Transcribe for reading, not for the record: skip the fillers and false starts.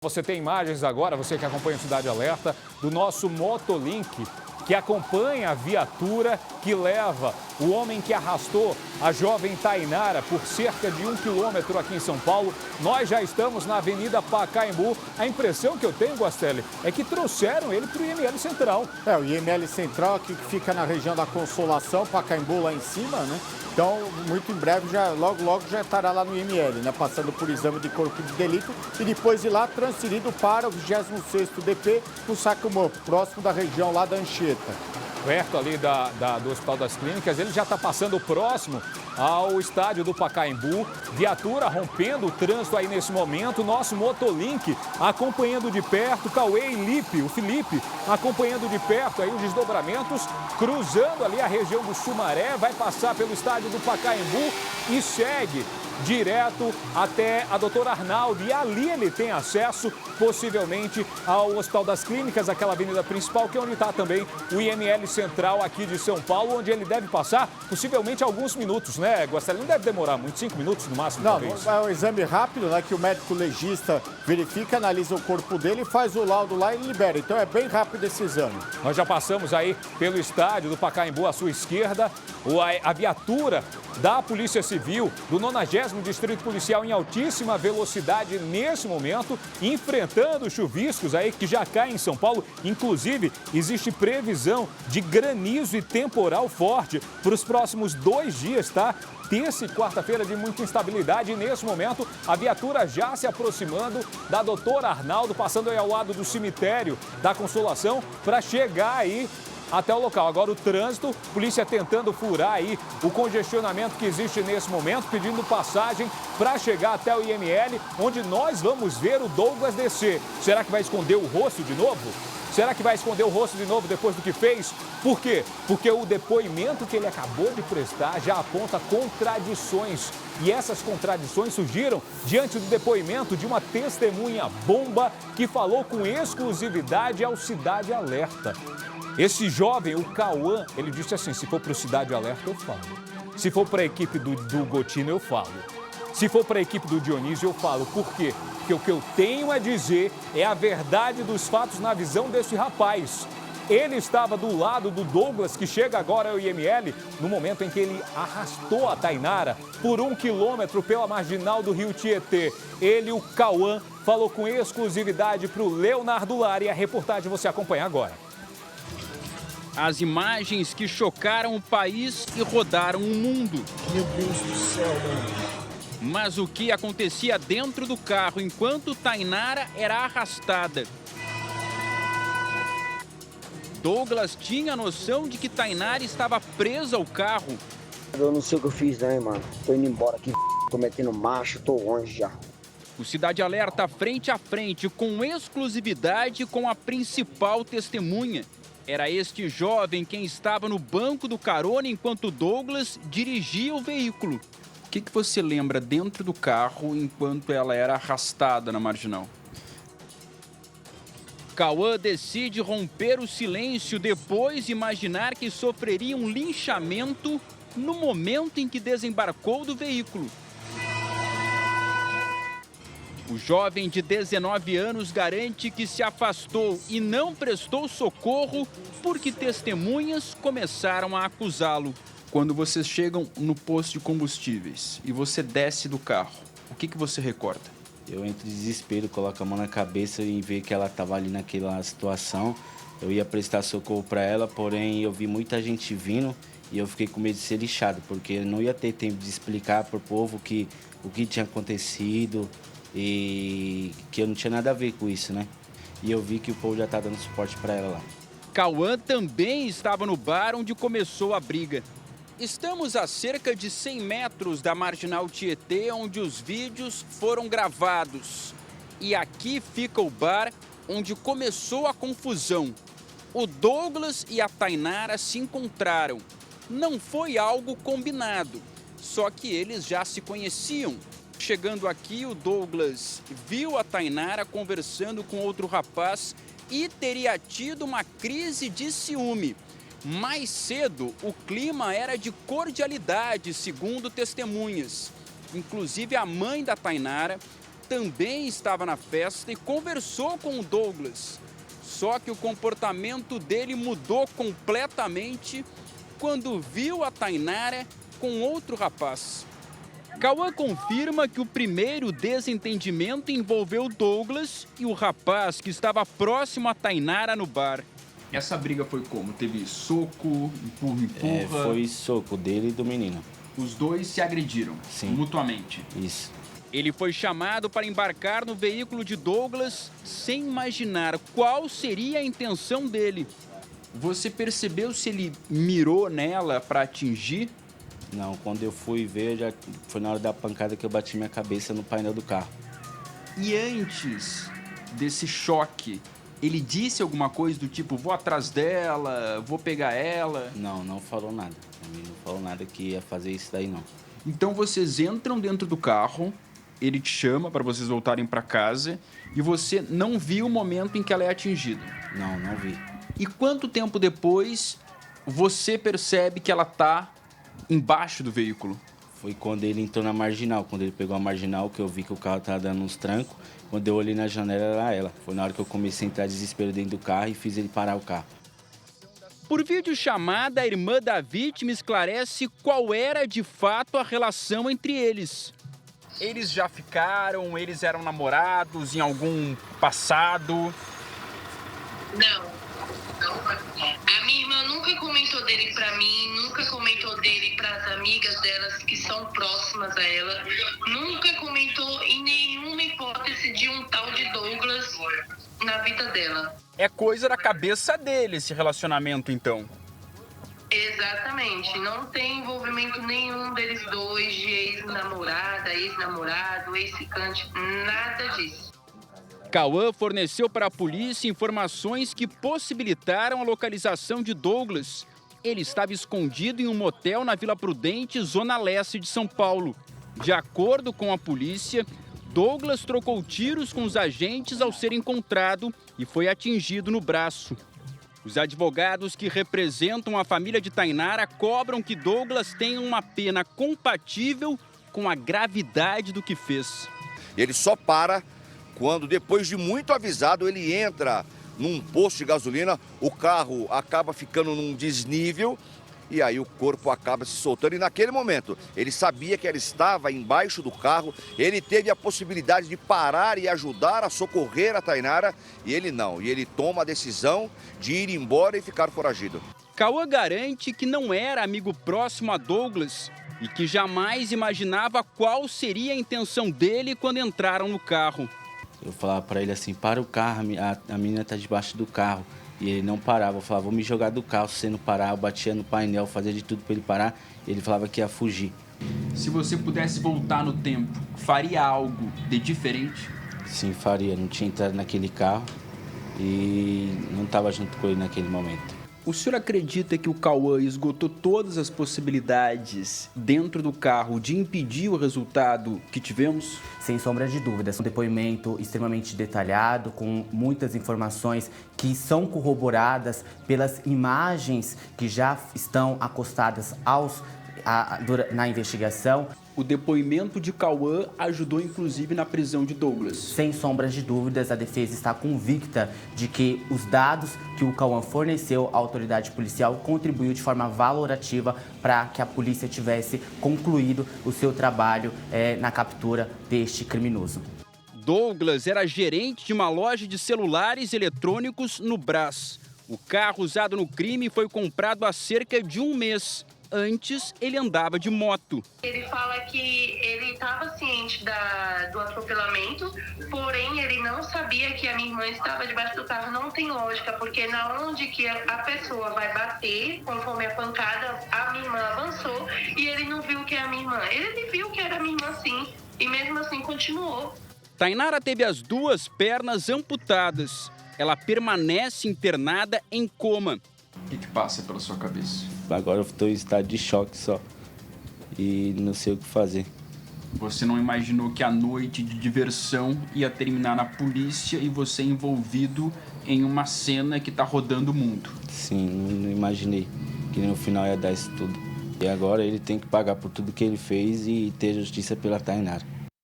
Você tem imagens agora, você que acompanha o Cidade Alerta, do nosso Motolink, que acompanha a viatura que leva o homem que arrastou a jovem Tainara por cerca de 1 quilômetro aqui em São Paulo. Nós já estamos na Avenida Pacaembu. A impressão que eu tenho, Guastelli, é que trouxeram ele para o IML Central. O IML Central aqui que fica na região da Consolação, Pacaembu lá em cima, né? Então, muito em breve, logo já estará lá no IML, né? Passando por exame de corpo de delito e depois de lá transferido para o 26º DP no Sacomã, próximo da região lá da Anchieta. Perto ali do Hospital das Clínicas, ele já está passando próximo ao estádio do Pacaembu. Viatura rompendo o trânsito aí nesse momento. Nosso Motolink acompanhando de perto. Cauê e o Felipe acompanhando de perto aí os desdobramentos. Cruzando ali a região do Sumaré. Vai passar pelo estádio do Pacaembu e segue direto até a Doutora Arnaldo. E ali ele tem acesso, possivelmente, ao Hospital das Clínicas, aquela avenida principal, que é onde está também o IML Central aqui de São Paulo, onde ele deve passar, possivelmente, alguns minutos, né, Guastelli? Não deve demorar muito, 5 minutos no máximo, não, talvez. É um exame rápido, né, que o médico legista verifica, analisa o corpo dele, faz o laudo lá e libera. Então é bem rápido esse exame. Nós já passamos aí pelo estádio do Pacaembu à sua esquerda, a viatura da Polícia Civil, do 90º Distrito Policial em altíssima velocidade nesse momento, enfrentando chuviscos aí que já caem em São Paulo. Inclusive, existe previsão de granizo e temporal forte para os próximos 2 dias, tá? Terça e quarta-feira de muita instabilidade. E nesse momento, a viatura já se aproximando da Doutora Arnaldo, passando aí ao lado do cemitério da Consolação para chegar aí até o local. Agora o trânsito, polícia tentando furar aí o congestionamento que existe nesse momento, pedindo passagem para chegar até o IML, onde nós vamos ver o Douglas descer. Será que vai esconder o rosto de novo? Será que vai esconder o rosto de novo depois do que fez? Por quê? Porque o depoimento que ele acabou de prestar já aponta contradições. E essas contradições surgiram diante do depoimento de uma testemunha bomba que falou com exclusividade ao Cidade Alerta. Esse jovem, o Cauã, ele disse assim: se for para o Cidade Alerta, eu falo. Se for para a equipe do Gotino, eu falo. Se for para a equipe do Dionísio, eu falo. Por quê? Porque o que eu tenho a dizer é a verdade dos fatos na visão desse rapaz. Ele estava do lado do Douglas, que chega agora ao IML, no momento em que ele arrastou a Tainara por 1 quilômetro pela marginal do Rio Tietê. Ele, o Cauã, falou com exclusividade para o Leonardo Lara e a reportagem você acompanha agora. As imagens que chocaram o país e rodaram o mundo. Meu Deus do céu, mano. Mas o que acontecia dentro do carro enquanto Tainara era arrastada? Douglas tinha noção de que Tainara estava presa ao carro. Eu não sei o que eu fiz, né, mano? Tô indo embora aqui, tô metendo marcha, tô longe já. O Cidade Alerta frente a frente, com exclusividade com a principal testemunha. Era este jovem quem estava no banco do carona enquanto Douglas dirigia o veículo. O que você lembra dentro do carro enquanto ela era arrastada na marginal? Cauã decide romper o silêncio depois de imaginar que sofreria um linchamento no momento em que desembarcou do veículo. O jovem de 19 anos garante que se afastou e não prestou socorro porque testemunhas começaram a acusá-lo. Quando vocês chegam no posto de combustíveis e você desce do carro, o que você recorda? Eu entro em desespero, coloco a mão na cabeça e ver que ela estava ali naquela situação. Eu ia prestar socorro para ela, porém eu vi muita gente vindo e eu fiquei com medo de ser lixado, porque eu não ia ter tempo de explicar para o povo o que tinha acontecido e que eu não tinha nada a ver com isso, né? E eu vi que o povo já tá dando suporte para ela lá. Cauã também estava no bar onde começou a briga. Estamos a cerca de 100 metros da marginal Tietê, onde os vídeos foram gravados. E aqui fica o bar onde começou a confusão. O Douglas e a Tainara se encontraram. Não foi algo combinado, só que eles já se conheciam. Chegando aqui, o Douglas viu a Tainara conversando com outro rapaz e teria tido uma crise de ciúme. Mais cedo, o clima era de cordialidade, segundo testemunhas. Inclusive, a mãe da Tainara também estava na festa e conversou com o Douglas. Só que o comportamento dele mudou completamente quando viu a Tainara com outro rapaz. Cauã confirma que o primeiro desentendimento envolveu Douglas e o rapaz que estava próximo a Tainara no bar. Essa briga foi como? Teve soco, empurra? Foi soco dele e do menino. Os dois se agrediram, Sim. Mutuamente. Isso. Ele foi chamado para embarcar no veículo de Douglas sem imaginar qual seria a intenção dele. Você percebeu se ele mirou nela para atingir? Não, quando eu fui ver, já foi na hora da pancada que eu bati minha cabeça no painel do carro. E antes desse choque, ele disse alguma coisa do tipo, vou atrás dela, vou pegar ela? Não, não falou nada. Ele não falou nada que ia fazer isso daí, não. Então vocês entram dentro do carro, ele te chama para vocês voltarem para casa e você não viu o momento em que ela é atingida. Não, não vi. E quanto tempo depois você percebe que ela tá embaixo do veículo? Foi quando ele entrou na marginal. Quando ele pegou a marginal, que eu vi que o carro tava dando uns trancos. Quando eu olhei na janela, era ela. Foi na hora que eu comecei a entrar desespero dentro do carro e fiz ele parar o carro. Por videochamada, a irmã da vítima esclarece qual era de fato a relação entre eles. Eles já ficaram? Eles eram namorados em algum passado? Não. A minha irmã nunca comentou dele pra mim, nunca comentou dele pras amigas delas que são próximas a ela, nunca comentou em nenhuma hipótese de um tal de Douglas na vida dela. É coisa da cabeça dele esse relacionamento, então. Exatamente, não tem envolvimento nenhum deles dois, de ex-namorada, ex-namorado, ex-ficante, nada disso. Cauã forneceu para a polícia informações que possibilitaram a localização de Douglas. Ele estava escondido em um motel na Vila Prudente, zona leste de São Paulo. De acordo com a polícia, Douglas trocou tiros com os agentes ao ser encontrado e foi atingido no braço. Os advogados que representam a família de Tainara cobram que Douglas tenha uma pena compatível com a gravidade do que fez. Ele só para quando, depois de muito avisado, ele entra num posto de gasolina, o carro acaba ficando num desnível e aí o corpo acaba se soltando. E naquele momento, ele sabia que ela estava embaixo do carro, ele teve a possibilidade de parar e ajudar a socorrer a Tainara, e ele não. E ele toma a decisão de ir embora e ficar foragido. Cauã garante que não era amigo próximo a Douglas e que jamais imaginava qual seria a intenção dele quando entraram no carro. Eu falava pra ele assim, para o carro, a menina tá debaixo do carro. E ele não parava, eu falava, vou me jogar do carro, se você não parar, eu batia no painel, fazia de tudo pra ele parar. E ele falava que ia fugir. Se você pudesse voltar no tempo, faria algo de diferente? Sim, faria, não tinha entrado naquele carro e não estava junto com ele naquele momento. O senhor acredita que o Cauã esgotou todas as possibilidades dentro do carro de impedir o resultado que tivemos? Sem sombra de dúvidas, um depoimento extremamente detalhado, com muitas informações que são corroboradas pelas imagens que já estão acostadas na investigação. O depoimento de Cauã ajudou inclusive na prisão de Douglas. Sem sombras de dúvidas, a defesa está convicta de que os dados que o Cauã forneceu à autoridade policial contribuiu de forma valorativa para que a polícia tivesse concluído o seu trabalho na captura deste criminoso. Douglas era gerente de uma loja de celulares eletrônicos no Brás. O carro usado no crime foi comprado há cerca de um mês. Antes, ele andava de moto. Ele fala que ele estava ciente do atropelamento, porém ele não sabia que a minha irmã estava debaixo do carro. Não tem lógica, porque na onde que a pessoa vai bater, conforme a pancada, a minha irmã avançou e ele não viu que é a minha irmã. Ele viu que era a minha irmã sim, e mesmo assim continuou. Tainara teve as duas pernas amputadas. Ela permanece internada em coma. O que passa pela sua cabeça? Agora eu estou em estado de choque só e não sei o que fazer. Você não imaginou que a noite de diversão ia terminar na polícia e você envolvido em uma cena que está rodando o mundo? Sim, não imaginei que no final ia dar isso tudo. E agora ele tem que pagar por tudo que ele fez e ter justiça pela Tainara.